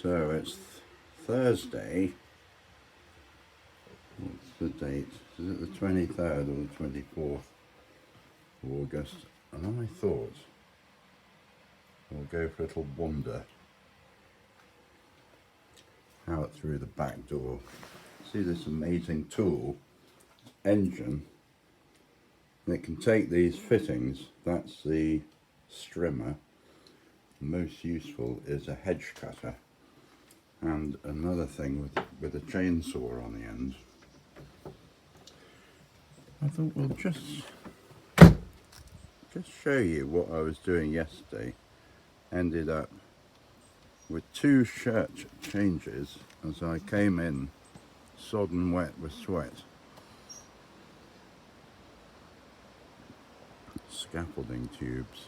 So it's Thursday. What's the date? Is it the 23rd or the 24th of August? And I thought we'll go for a little wander out through the back door. See this amazing tool, engine. And it can take these fittings. That's the strimmer. Most useful is a hedge cutter. And another thing with a chainsaw on the end. I thought we'll just show you what I was doing yesterday. Ended up with 2 shirt changes as I came in sodden wet with sweat. Scaffolding tubes.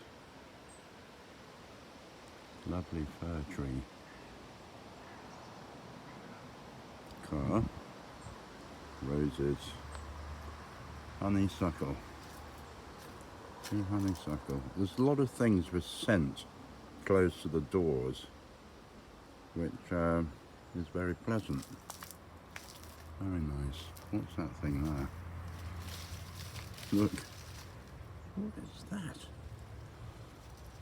Lovely fir tree. Car. Roses. Honeysuckle. 2 honeysuckle. There's a lot of things with scent close to the doors, which is very pleasant. Very nice. What's that thing there? Look. What is that?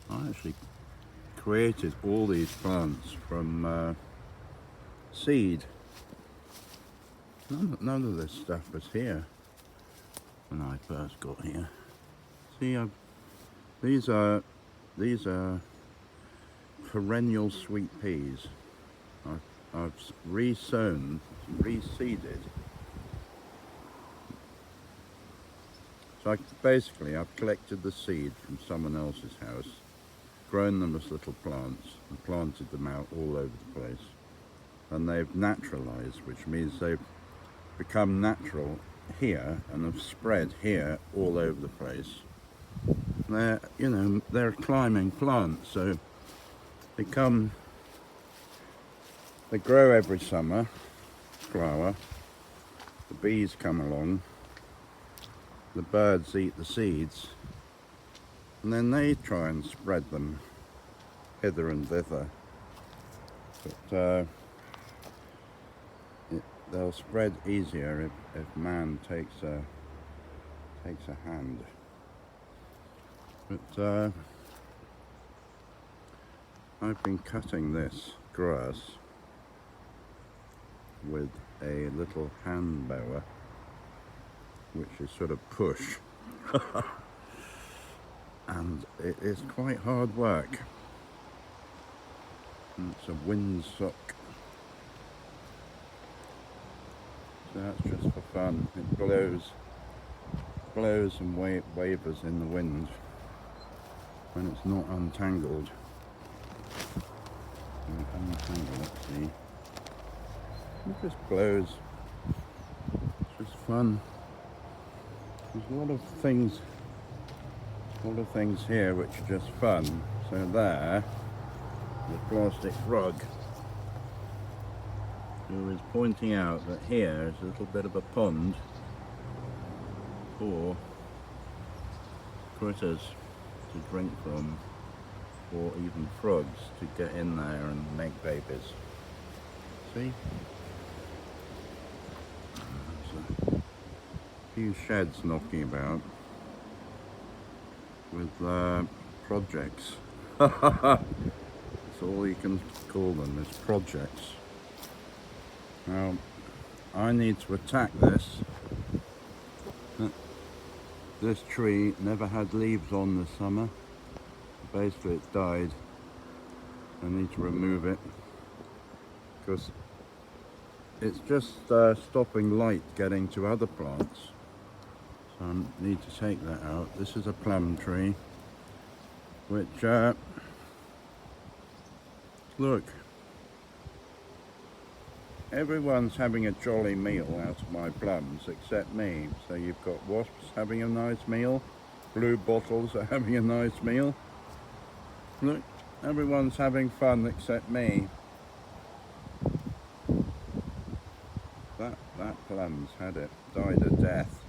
I actually created all these plants from seed. None of this stuff was here when I first got here. See, these are perennial sweet peas. I've reseeded. So basically I've collected the seed from someone else's house, grown them as little plants and planted them out all over the place. And they've naturalized, which means they've become natural here and have spread here all over the place. They're climbing plants, so they grow every summer, flower, the bees come along, the birds eat the seeds, and then they try and spread them hither and thither. But they'll spread easier if man takes a hand. But I've been cutting this grass with a little hand mower, which is sort of push. And it is quite hard work. And it's a windsock. So that's just for fun. It blows and wavers in the wind when it's not untangled. Let's see. It just blows. It's just fun. There's a lot of things here which are just fun. So there, the plastic rug, who is pointing out that here is a little bit of a pond for critters to drink from, or even frogs to get in there and make babies. See? There's a few sheds knocking about with projects. That's all you can call them, is projects. Now, I need to attack this. This tree never had leaves on this summer. Basically it died. I need to remove it because it's just stopping light getting to other plants. So I need to take that out. This is a plum tree, which, look, everyone's having a jolly meal out of my plums except me. So you've got wasps having a nice meal, blue bottles are having a nice meal. Look, everyone's having fun except me. That plum's had it, died a death.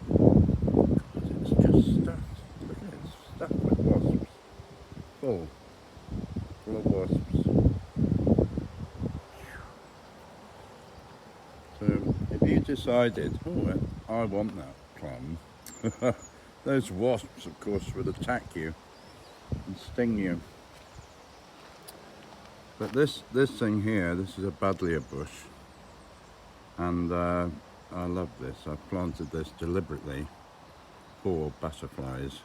God, it's just stuffed. Look at it, it's stuffed with wasps. Full wasps. So if you decided, oh, I want that plum, those wasps, of course, would attack you and sting you. But this thing here, this is a buddleia bush, and I love this. I planted this deliberately for butterflies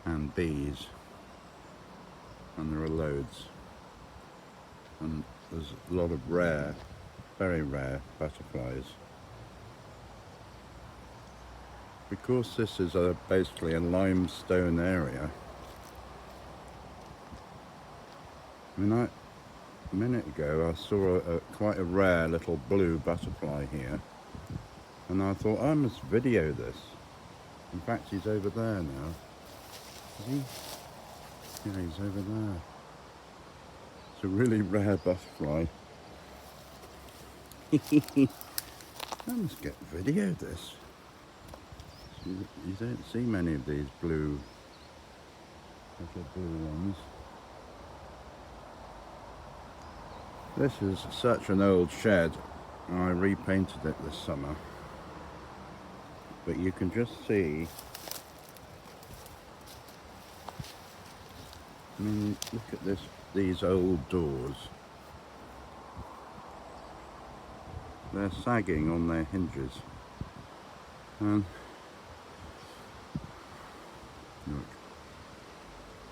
and bees, and there are loads, and there's a lot of rare, very rare butterflies. Because this is basically a limestone area, I mean, a minute ago I saw quite a rare little blue butterfly here, and I thought I must video this. In fact, he's over there now. Is he? Yeah, he's over there. It's a really rare butterfly. I must get video this. You don't see many of these blue, little blue ones. This is such an old shed. I repainted it this summer. But you can just see, I mean, look at these old doors. They're sagging on their hinges. And look,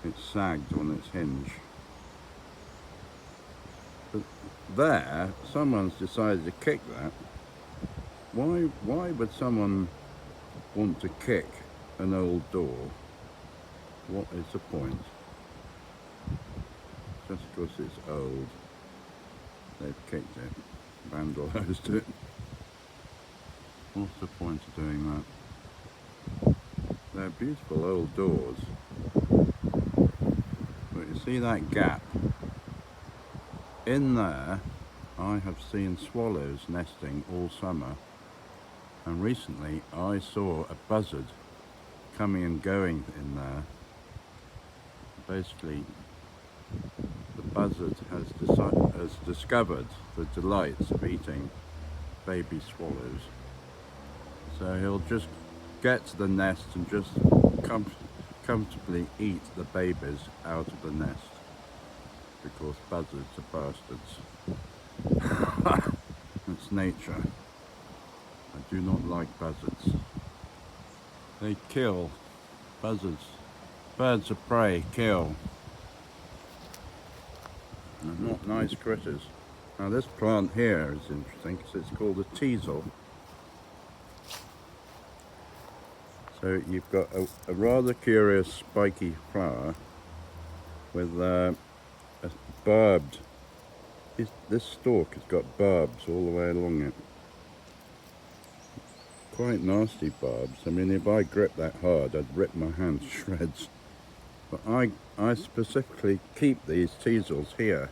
it's sagged on its hinge. But there, someone's decided to kick that. Why would someone want to kick an old door? What is the point? Just because it's old, they've kicked it, vandalised it. What's the point of doing that? They're beautiful old doors, but you see that gap? In there, I have seen swallows nesting all summer, and recently I saw a buzzard coming and going in there. Basically, the buzzard has discovered the delights of eating baby swallows. So he'll just get to the nest and just comfortably eat the babies out of the nest, because buzzards are bastards. It's nature. I do not like buzzards. They kill. Buzzards. Birds of prey kill. They're not nice critters. Now this plant here is interesting because it's called a teasel. So you've got a rather curious spiky flower with a barbed, this stalk has got barbs all the way along it. Quite nasty barbs. I mean, if I gripped that hard, I'd rip my hand to shreds. But I specifically keep these teasels here,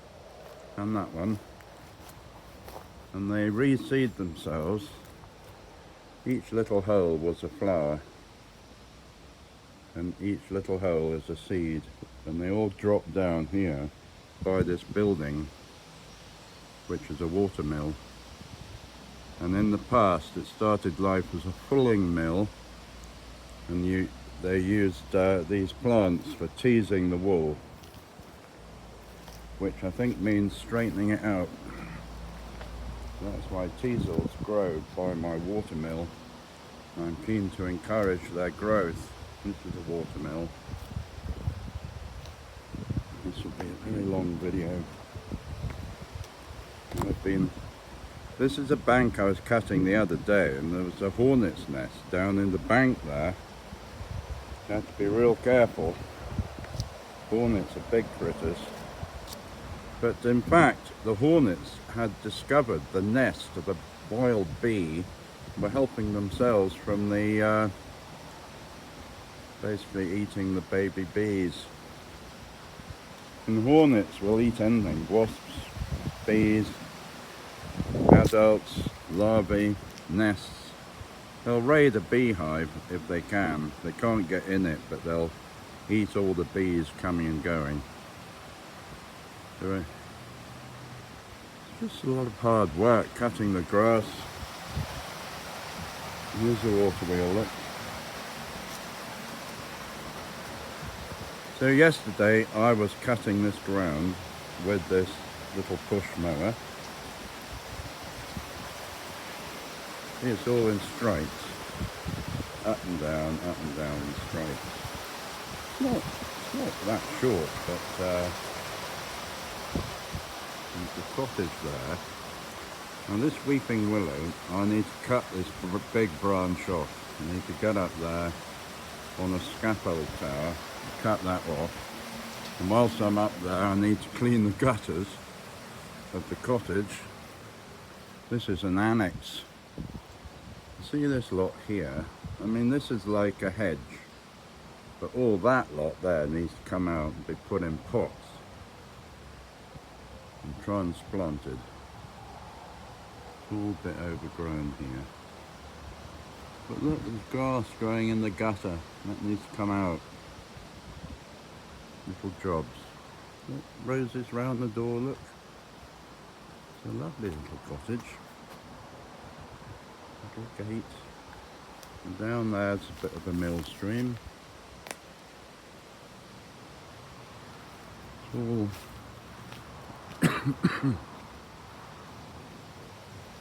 and that one, and they reseed themselves. Each little hole was a flower, and each little hole is a seed, and they all drop down here by this building, which is a watermill. And in the past it started life as a fulling mill, and they used these plants for teasing the wool, which I think means straightening it out. That's why teasels grow by my watermill. I'm keen to encourage their growth. This is a watermill. This will be a very long video. This is a bank I was cutting the other day, and there was a hornet's nest down in the bank there. You have to be real careful. Hornets are big critters. But in fact, the hornets had discovered the nest of a wild bee, were helping themselves from the basically eating the baby bees. And hornets will eat anything: wasps, bees, adults, larvae, nests. They'll raid a beehive if they can. They can't get in it, but they'll eat all the bees coming and going. doing. Just a lot of hard work cutting the grass. Here's the water wheel, look. So yesterday I was cutting this ground with this little push mower. See, it's all in stripes. Up and down in stripes. It's not that short, but there's the cottage there. Now this weeping willow, I need to cut this big branch off. I need to get up there on a scaffold tower, cut that off. And whilst I'm up there, I need to clean the gutters of the cottage. This is an annex. See this lot here? I mean, this is like a hedge, but all that lot there needs to come out and be put in pots and transplanted. It's all a bit overgrown here. But look, there's grass growing in the gutter. That needs to come out. Little jobs. Look, roses round the door, look. It's a lovely little cottage. Little gate. And down there's a bit of a mill stream. It's all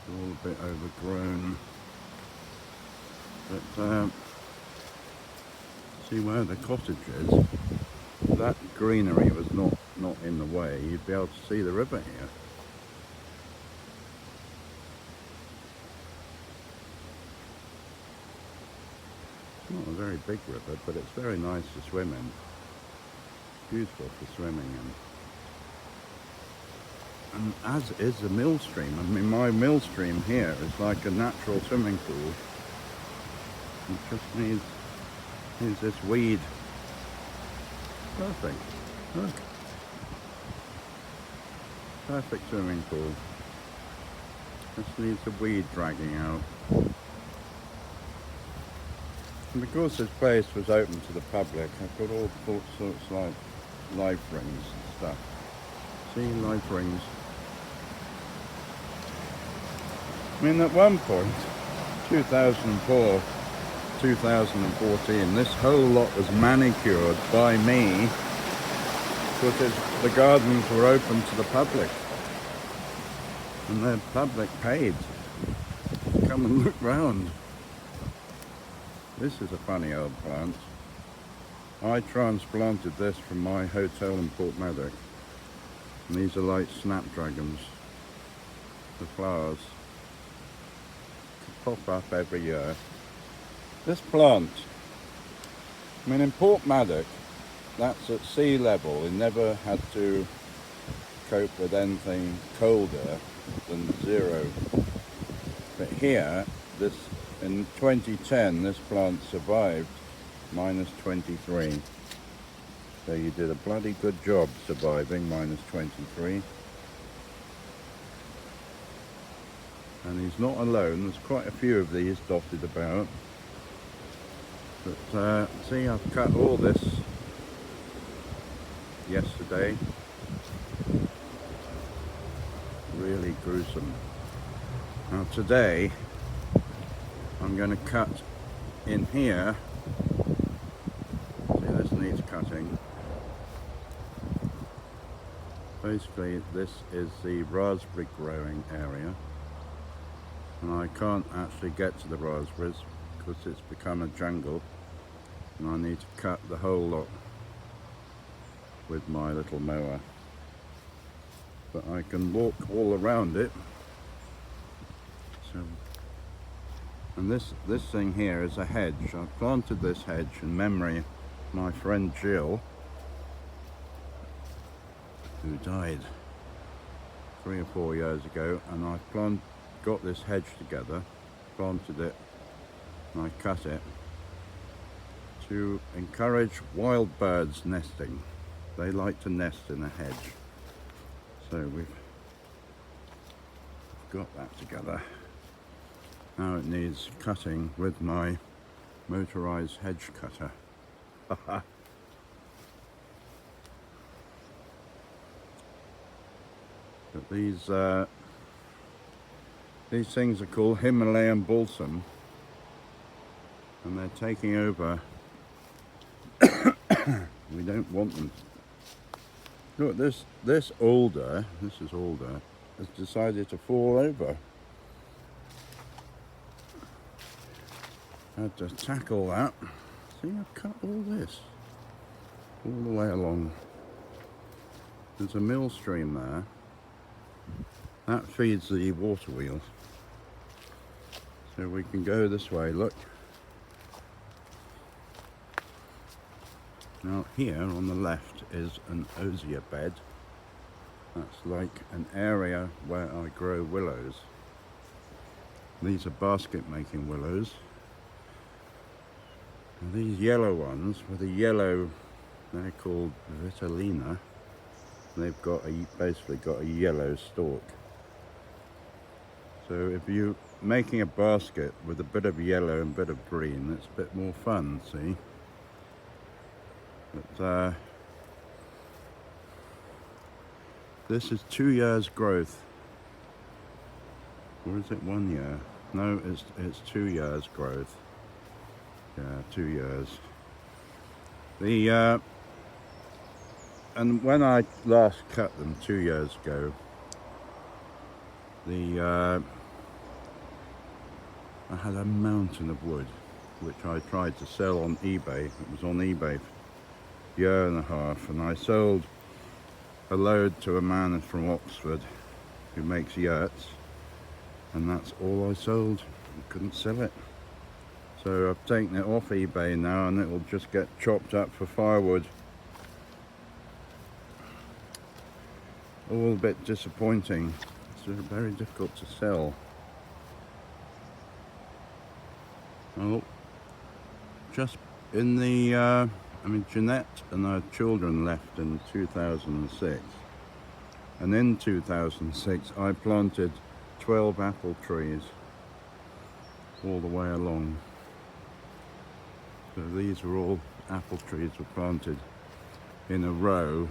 all a bit overgrown. But see where the cottage is? That greenery was not in the way. You'd be able to see the river here. It's not a very big river, but it's very nice to swim in. Beautiful for swimming in. And as is the mill stream. I mean, my mill stream here is like a natural swimming pool. It just needs this weed. Perfect. Look. Perfect swimming pool. Just needs a weed dragging out. And because this place was open to the public, I've got all sorts like life rings and stuff. See, life rings. I mean, at one point, 2004, 2014, this whole lot was manicured by me because the gardens were open to the public. And the public paid to come and look round. This is a funny old plant. I transplanted this from my hotel in Portmeadow. And these are like snapdragons. The flowers pop up every year. This plant, I mean, in Portmeadow, that's at sea level. It never had to cope with anything colder than 0. But here, in 2010, this plant survived -23. So you did a bloody good job surviving -23. And he's not alone. There's quite a few of these dotted about. But see, I've cut all this yesterday. Really gruesome. Now today, I'm going to cut in here. See, this needs cutting. Basically, this is the raspberry growing area. And I can't actually get to the raspberries because it's become a jungle. And I need to cut the whole lot with my little mower. But I can walk all around it. So, and this thing here is a hedge. I planted this hedge in memory of my friend Jill, who died 3 or 4 years ago, and I got this hedge together, planted it, and I cut it to encourage wild birds nesting. They like to nest in a hedge. So we've got that together. Now it needs cutting with my motorized hedge cutter. These things are called Himalayan balsam, and they're taking over. We don't want them. Look, this alder, this is alder, has decided to fall over. I had to tackle that. See, I've cut all this all the way along. There's a mill stream there. That feeds the water wheel. So we can go this way, look. Now here on the left is an osier bed. That's like an area where I grow willows. These are basket making willows. And these yellow ones, with the yellow, they're called Vitellina. They've got basically got a yellow stalk. So if you're making a basket with a bit of yellow and a bit of green, it's a bit more fun, see? But this is 2 years growth. Or is it 1 year? No, it's 2 years growth. Yeah, 2 years. And when I last cut them 2 years ago, I had a mountain of wood, which I tried to sell on eBay. It was on eBay for a year and a half, and I sold a load to a man from Oxford who makes yurts, and that's all I sold. I couldn't sell it. So I've taken it off eBay now, and it will just get chopped up for firewood. All a bit disappointing. It's very difficult to sell. Well, just in the, I mean, Jeanette and her children left in 2006. And in 2006, I planted 12 apple trees all the way along. So these are all apple trees were planted in a row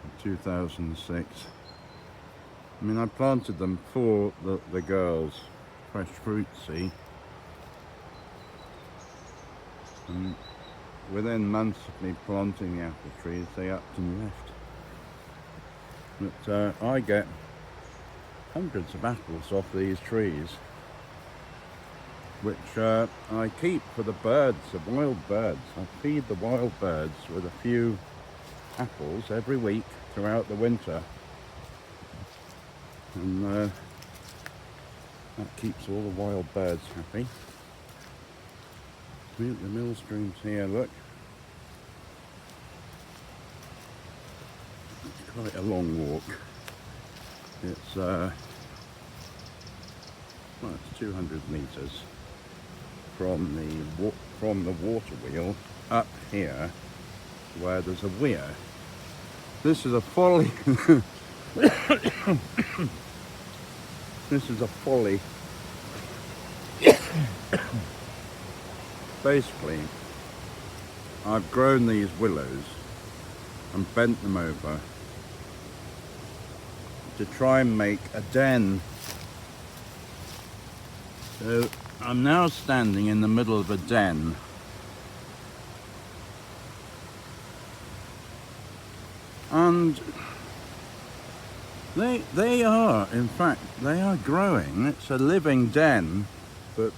in 2006. I mean, I planted them for the girls, fresh fruit, see? And within months of me planting the apple trees, they upped and left. But I get hundreds of apples off these trees, which I keep for the birds, the wild birds. I feed the wild birds with a few apples every week throughout the winter. And that keeps all the wild birds happy. The mill stream's here, look. It's quite a long walk. It's well, it's 200 metres from the water wheel up here, where there's a weir. This is a folly. This is a folly. Basically, I've grown these willows and bent them over to try and make a den. So I'm now standing in the middle of a den. And they are, in fact, they are growing. It's a living den, but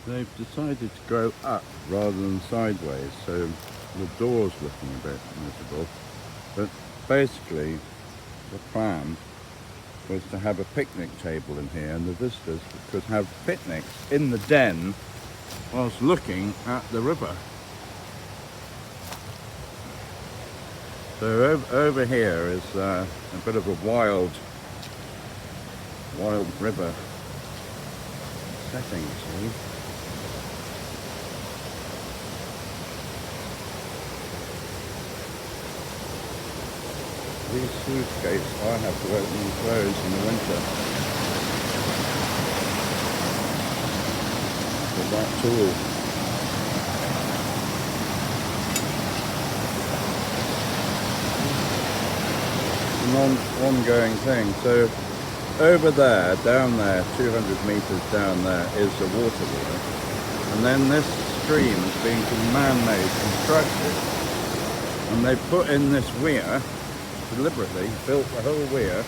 they've decided to grow up rather than sideways, so the door's looking a bit miserable. But basically, the plan was to have a picnic table in here, and the visitors could have picnics in the den whilst looking at the river. So over here is a bit of a wild river setting, see? These sluice gates I have to open and close in the winter with that tool. ongoing thing. So over there, down there, 200 meters down there is the water wheel. And then this stream is being man-made, constructed. And they put in this weir, deliberately built the whole weir.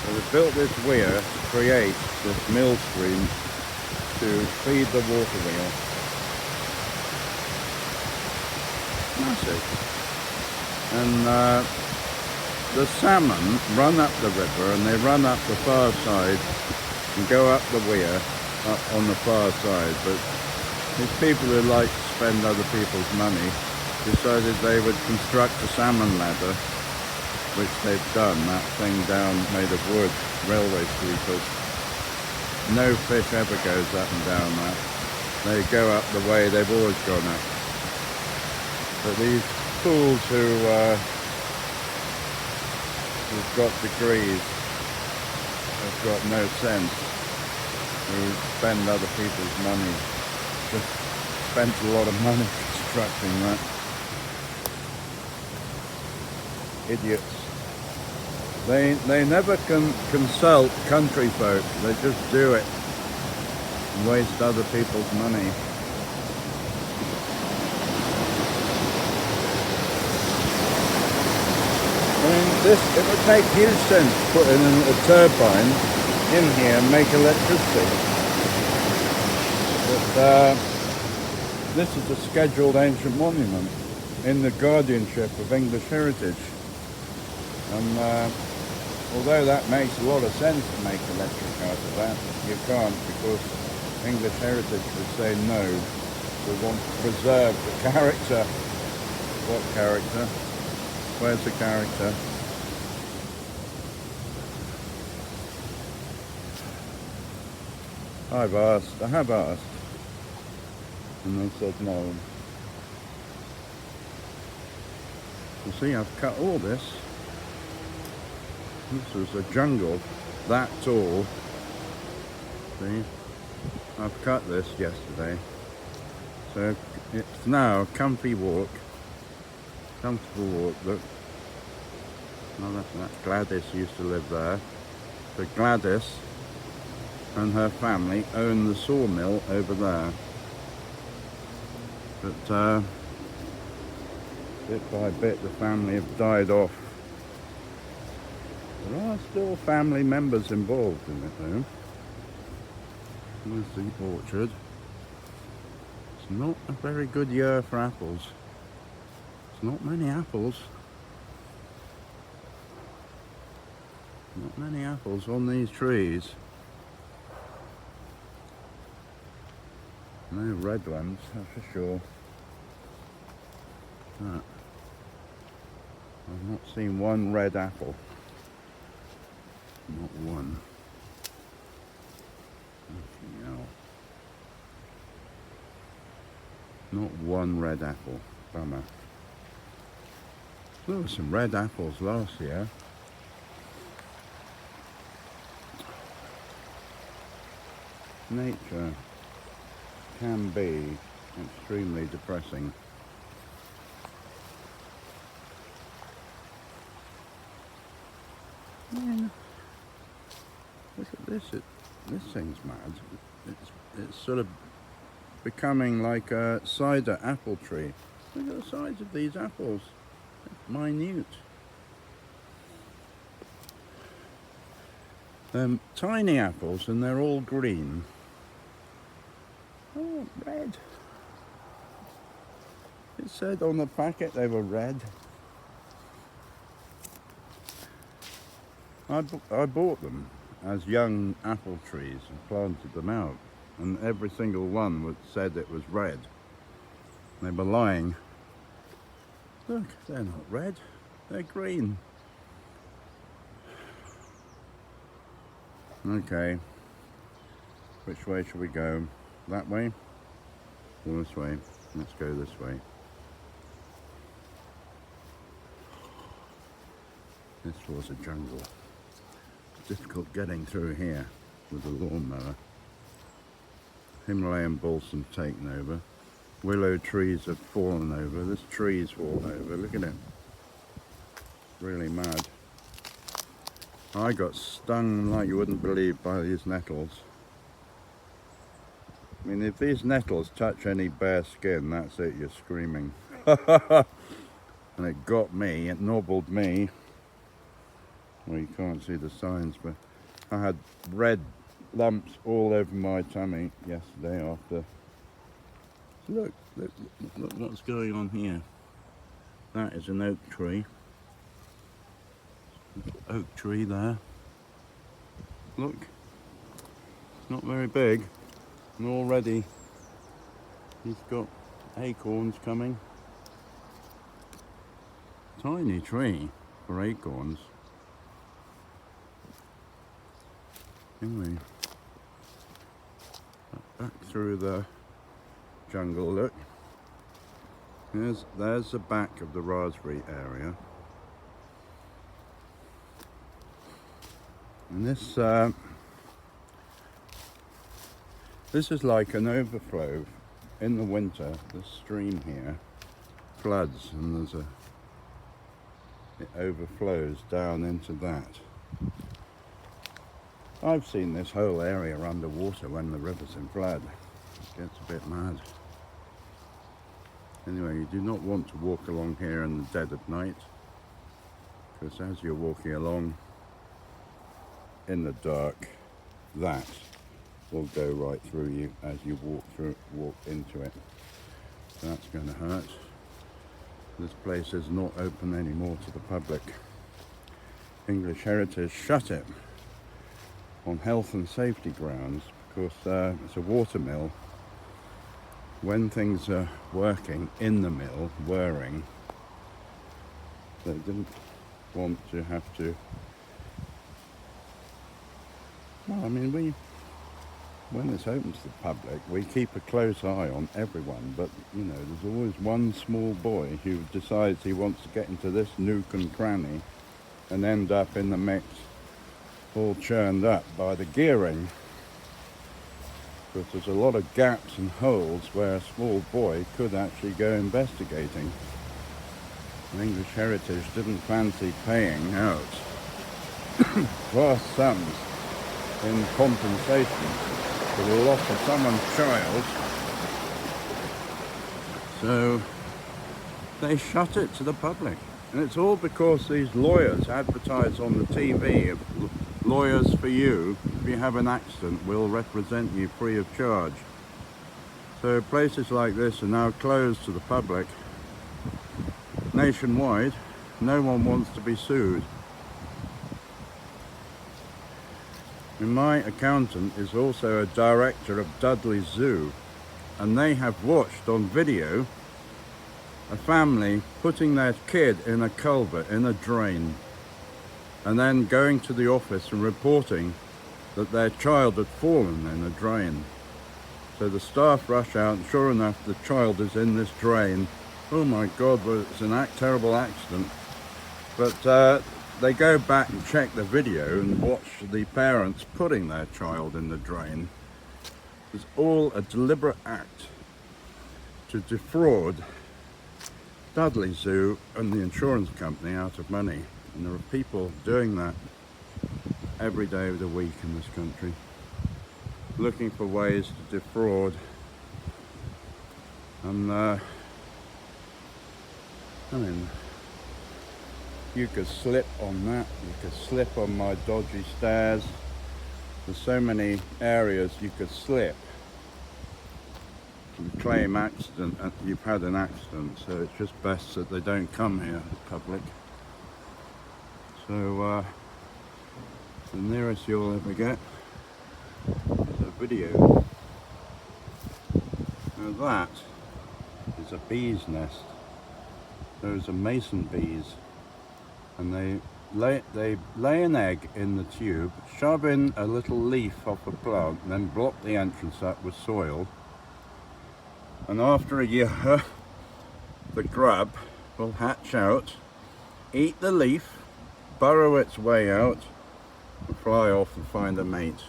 So they built this weir to create this mill stream to feed the water wheel. Massive. And the salmon run up the river and they run up the far side and go up the weir up on the far side. But these people who like to spend other people's money decided they would construct a salmon ladder, which they've done, that thing down made of wood, railway sleepers. No fish ever goes up and down that. They go up the way they've always gone up. But these fools who've got degrees have got no sense, who spend other people's money, just spent a lot of money constructing that. Idiots. They never consult country folk, they just do it and waste other people's money. I mean, it would make huge sense to put in a turbine in here and make electricity. But this is a scheduled ancient monument in the guardianship of English Heritage. And although that makes a lot of sense to make electric out of that, you can't, because English Heritage would say no. We want to preserve the character. What character? Where's the character? I have asked, and they said no. You see, I've cut all this. This was a jungle that tall. See, I've cut this yesterday. So it's now a comfy walk. Comfortable walk. Look. Oh, that's that. Gladys used to live there. So Gladys and her family own the sawmill over there. But bit by bit the family have died off. There are still family members involved in it though. There's the orchard. It's not a very good year for apples. There's not many apples. Not many apples on these trees. No red ones, that's for sure. I've not seen one red apple. Not one. Nothing else. Not one red apple. Bummer. There were some red apples last year. Nature can be extremely depressing. Yeah. Look at this, this thing's mad. It's sort of becoming like a cider apple tree. Look at the size of these apples. It's minute. Tiny apples and they're all green. Oh, red. It said on the packet they were red. I bought them as young apple trees and planted them out, and every single one said it was red. They were lying. Look, they're not red, they're green. Okay, which way should we go? That way or this way? Let's go this way. This was a jungle. Difficult getting through here with the lawnmower. Himalayan balsam taken over. willow trees have fallen over. This tree's fallen over, look at it. Really mad. I got stung like you wouldn't believe by these nettles. I mean, if these nettles touch any bare skin, that's it, you're screaming. And it got me, it nobbled me. Well, you can't see the signs, but I had red lumps all over my tummy yesterday after. Look what's going on here. That is an oak tree. Oak tree there. Look, it's not very big, and already he's got acorns coming. Tiny tree for acorns. Anyway, back through the jungle, look. There's the back of the raspberry area. And this is like an overflow. In the winter, the stream here floods and it overflows down into that. I've seen this whole area underwater when the river's in flood. It gets a bit mad. Anyway, you do not want to walk along here in the dead of night, because as you're walking along in the dark, that will go right through you as you walk into it. That's going to hurt. This place is not open anymore to the public. English Heritage shut it on health and safety grounds because it's a water mill. When things are working in the mill, whirring, they didn't want to have to. Well, I mean, when it's open to the public, we keep a close eye on everyone, but you know, there's always one small boy who decides he wants to get into this nook and cranny and end up in the mix, all churned up by the gearing. Because there's a lot of gaps and holes where a small boy could actually go investigating. And English Heritage didn't fancy paying out vast sums in compensation for the loss of someone's child. So they shut it to the public. And it's all because these lawyers advertise on the TV, lawyers for you, if you have an accident, will represent you free of charge. So places like this are now closed to the public. Nationwide, no one wants to be sued. And my accountant is also a director of Dudley Zoo, and they have watched on video a family putting their kid in a culvert, in a drain, and then going to the office and reporting that their child had fallen in a drain. So the staff rush out, and sure enough, the child is in this drain. Oh my God, well, it's a terrible accident. But they go back and check the video and watch the parents putting their child in the drain. It's all a deliberate act to defraud Dudley Zoo and the insurance company out of money. And there are people doing that every day of the week in this country, looking for ways to defraud. And I mean, you could slip on that, you could slip on my dodgy stairs. There's so many areas you could slip and claim accident, you've had an accident, so it's just best that they don't come here, the public. So the nearest you'll ever get is a video. Now that is a bee's nest. Those are mason bees, and they lay an egg in the tube, shove in a little leaf off a plant, and then block the entrance up with soil. And after a year, the grub will hatch out, eat the leaf, burrow its way out, and fly off and find a mate.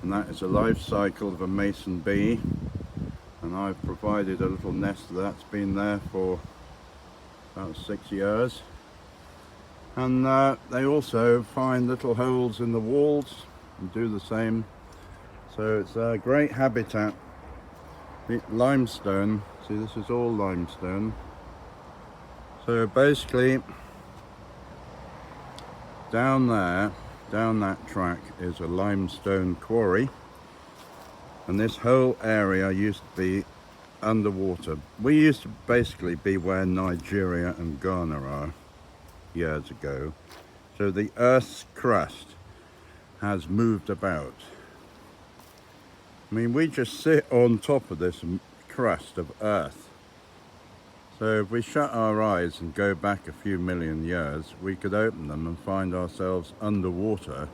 And that is the life cycle of a mason bee. and I've provided a little nest that's been there for about 6 years. And they also find little holes in the walls and do the same. So it's a great habitat. The limestone, see, this is all limestone. So basically, down there, down that track is a limestone quarry, and this whole area used to be underwater. We used to basically be where Nigeria and Ghana are years ago. So the Earth's crust has moved about. I mean, we just sit on top of this crust of Earth. So if we shut our eyes and go back a few million years, we could open them and find ourselves underwater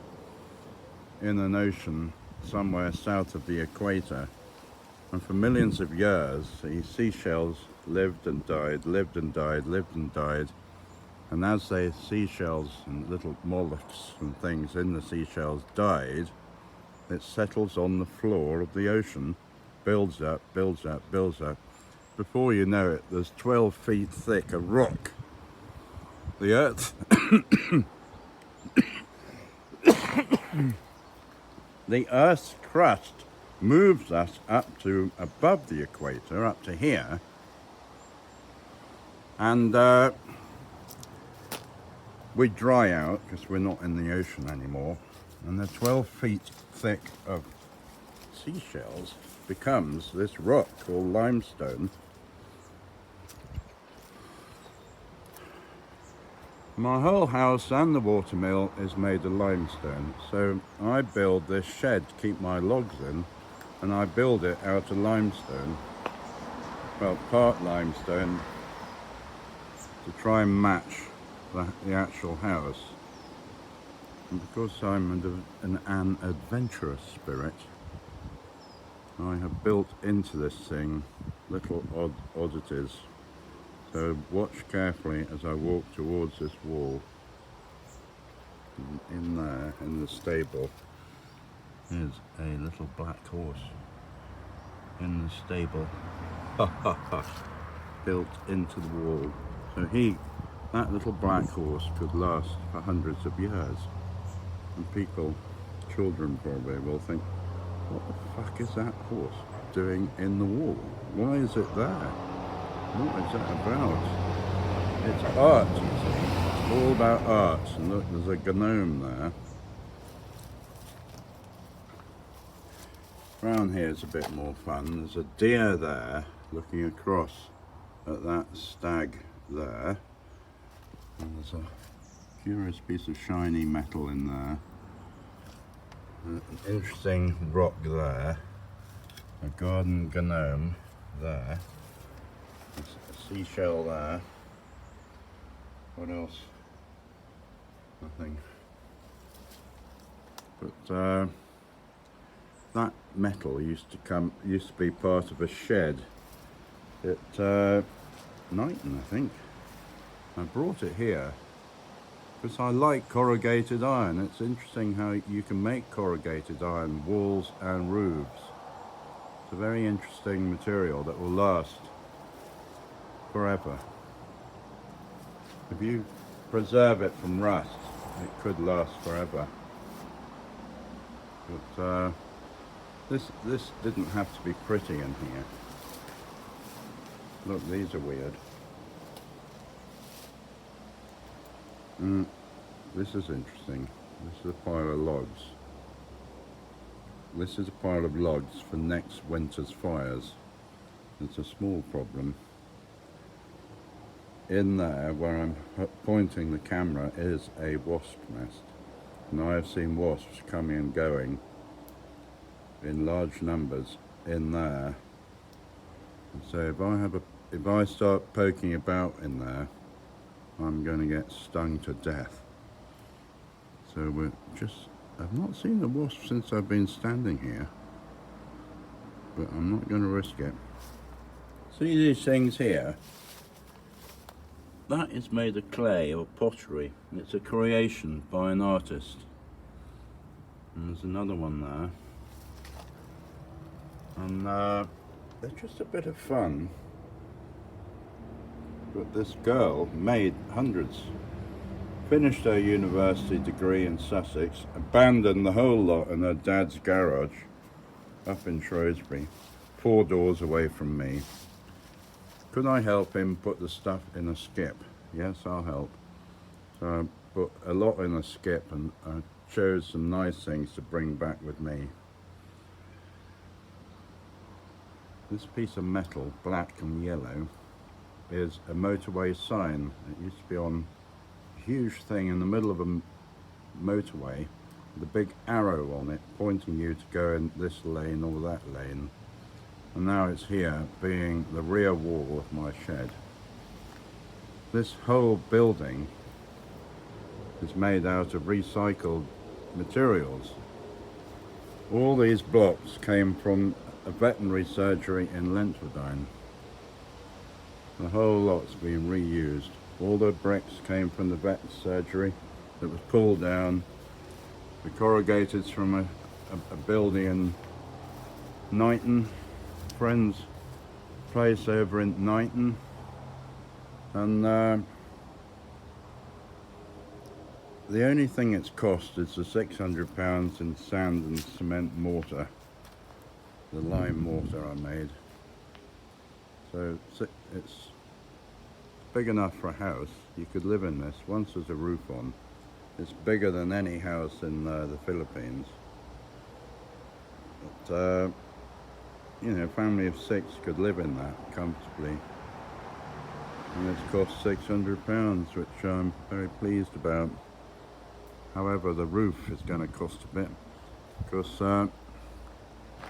in an ocean somewhere south of the equator. And for millions of years, the seashells lived and died, lived and died, lived and died. And as the seashells and little mollusks and things in the seashells died, it settles on the floor of the ocean, builds up, builds up, builds up. Before you know it, there's 12 feet thick of rock. The Earth, the Earth's crust moves us up to above the equator, up to here, and we dry out because we're not in the ocean anymore, and the 12 feet thick of seashells becomes this rock called limestone. My whole house and the watermill is made of limestone, so I build this shed to keep my logs in, and I build it out of limestone, well, part limestone, to try and match the actual house. And because I'm an adventurous spirit, I have built into this thing little oddities. So watch carefully as I walk towards this wall. In there, in the stable, is a little black horse. In the stable, built into the wall. So that little black horse could last for hundreds of years. And people, children probably, will think, what the fuck is that horse doing in the wall? Why is it there? What is that about? It's art, you see. It's all about art. And look, there's a gnome there. Round here is a bit more fun. There's a deer there looking across at that stag there. And there's a curious piece of shiny metal in there. An interesting rock there. A garden gnome there. A seashell there. What else? Nothing. But that metal used to be part of a shed at Knighton, I think. I brought it here because I like corrugated iron. It's interesting how you can make corrugated iron walls and roofs. It's a very interesting material that will last forever. If you preserve it from rust, it could last forever. But this didn't have to be pretty in here. Look, these are weird. This is interesting. This is a pile of logs. This is a pile of logs for next winter's fires. It's a small problem. In there, where I'm pointing the camera, is a wasp nest. And I have seen wasps coming and going in large numbers in there. And so if I start poking about in there, I'm going to get stung to death. So I've not seen a wasp since I've been standing here, but I'm not going to risk it. See these things here? That is made of clay or pottery. It's a creation by an artist. And there's another one there. And they're just a bit of fun. But this girl made hundreds. Finished her university degree in Sussex, abandoned the whole lot in her dad's garage up in Shrewsbury, 4 doors away from me. Could I help him put the stuff in a skip? Yes, I'll help. So I put a lot in a skip and I chose some nice things to bring back with me. This piece of metal, black and yellow, is a motorway sign. It used to be on a huge thing in the middle of a motorway with a big arrow on it pointing you to go in this lane or that lane. And now it's here, being the rear wall of my shed. This whole building is made out of recycled materials. All these blocks came from a veterinary surgery in Lentwardine. The whole lot's been reused. All the bricks came from the vet surgery that was pulled down. The corrugated's from a building in Knighton, friend's place over in Knighton. And the only thing it's cost is the £600 in sand and cement mortar, the lime mortar I made. So it's big enough for a house. You could live in this once there's a roof on. It's bigger than any house in the Philippines. But you know, a family of 6 could live in that comfortably. And it's cost £600, which I'm very pleased about. However, the roof is going to cost a bit because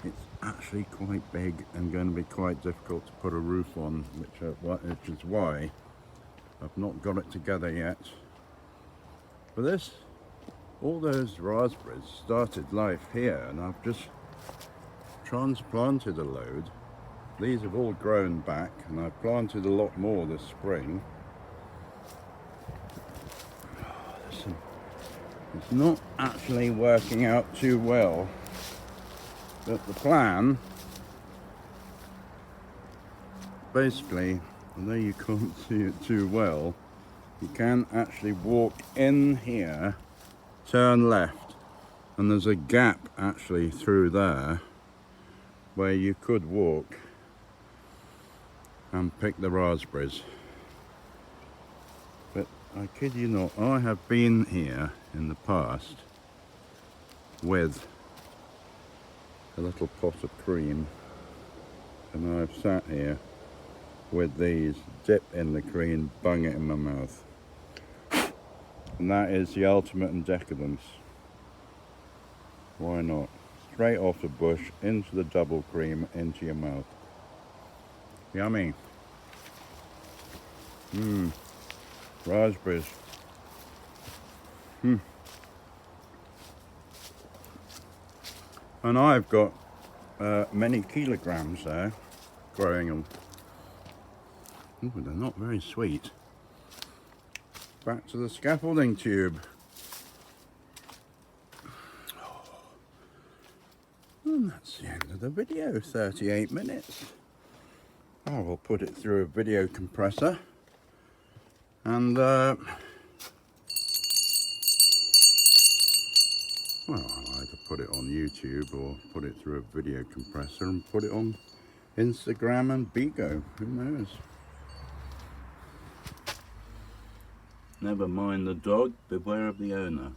it's actually quite big and going to be quite difficult to put a roof on, which is why I've not got it together yet. But this, all those raspberries started life here, and I've just transplanted a load. These have all grown back, and I've planted a lot more this spring. Listen, it's not actually working out too well, but the plan, basically, although you can't see it too well, you can actually walk in here, turn left, and there's a gap actually through there where you could walk and pick the raspberries. But I kid you not, I have been here in the past with a little pot of cream, and I've sat here with these, dip in the cream, bung it in my mouth. And that is the ultimate in decadence. Why not? Straight off the bush, into the double cream, into your mouth. Yummy. Raspberries. And I've got many kilograms there, growing them. Ooh, they're not very sweet. Back to the scaffolding tube. And that's the end of the video, 38 minutes. I will put it through a video compressor and well, I'll either put it on YouTube or put it through a video compressor and put it on Instagram and Bigo, who knows. Never mind the dog, beware of the owner.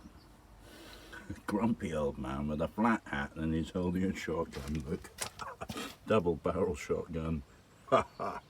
A grumpy old man with a flat hat and he's holding a shotgun, look. Double barrel shotgun. Ha ha.